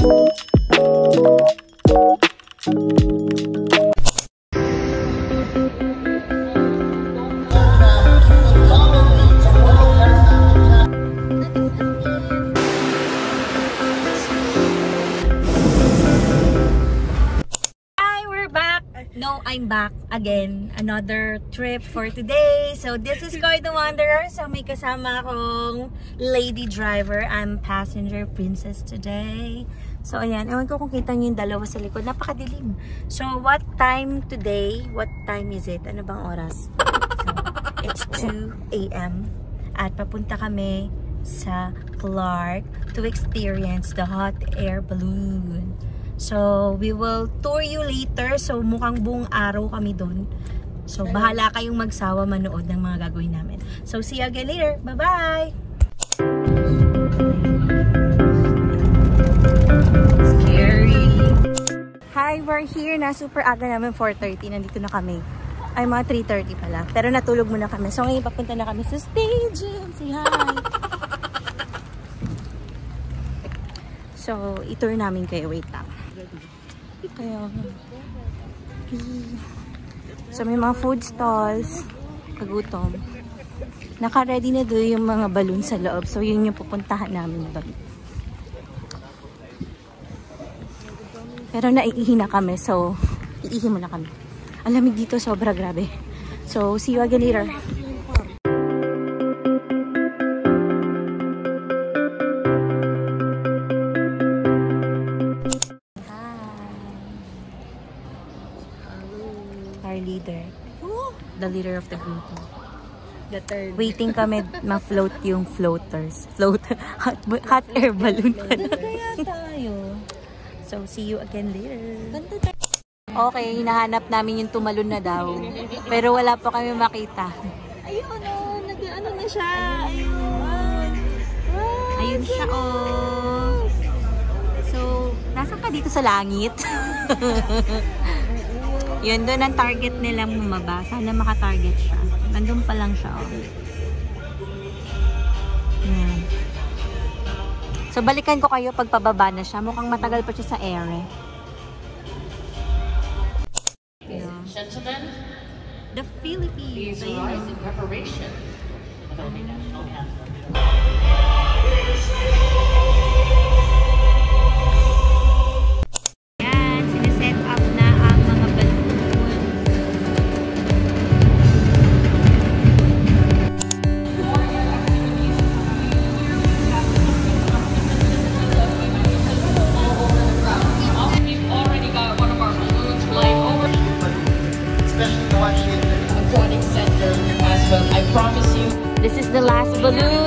No, I'm back again. Another trip for today. So this is Koi the Wanderer. So may kasama akong lady driver. I'm passenger princess today. So ayan, ewan ko kung kita nyo yung dalawa sa likod. Napakadilim. So what time today? What time is it? Ano bang oras? So it's 2 AM. At papunta kami sa Clark to experience the hot air balloon. So, we will tour you later. So, mukhang buong araw kami doon. So, bahala kayong magsawa manood ng mga gagawin namin. So, see you again later. Bye-bye! Scary! Hi, we're here na. Super aga namin, 4:30. Nandito na kami. Ay, mga 3:30 pala. Pero natulog muna kami. So, ngayon papunta na kami sa stadium. Say hi! So, itour namin kayo. Wait lang. Kaya, so may mga food stalls, kagutom. Naka-ready na doon yung mga balloon sa loob. So yun yung pupuntahan namin doon. Pero naiihi na kami. So iihi muna kami. Ang lamig dito, sobra grabe. So see you again later. Leader. The leader of the group. The third. Waiting kami ma-float yung floaters. Hot air balloon. Kaya tayo. So, see you again later. Okay, hinahanap namin yung tumalon na daw. Pero wala pa kami makita. Ayun, ano na siya. Ayun. Ayun siya, oh. So, nasaan ka dito sa langit? Yun, doon ang target nilang bumaba. Sana makatarget siya. Nandun pa lang siya. Oh. Yan. So, balikan ko kayo pag pababa na siya. Mukhang matagal pa siya sa air eh. Yeah. The Philippines. Please rise in preparation for the national anthem. This is the last balloon.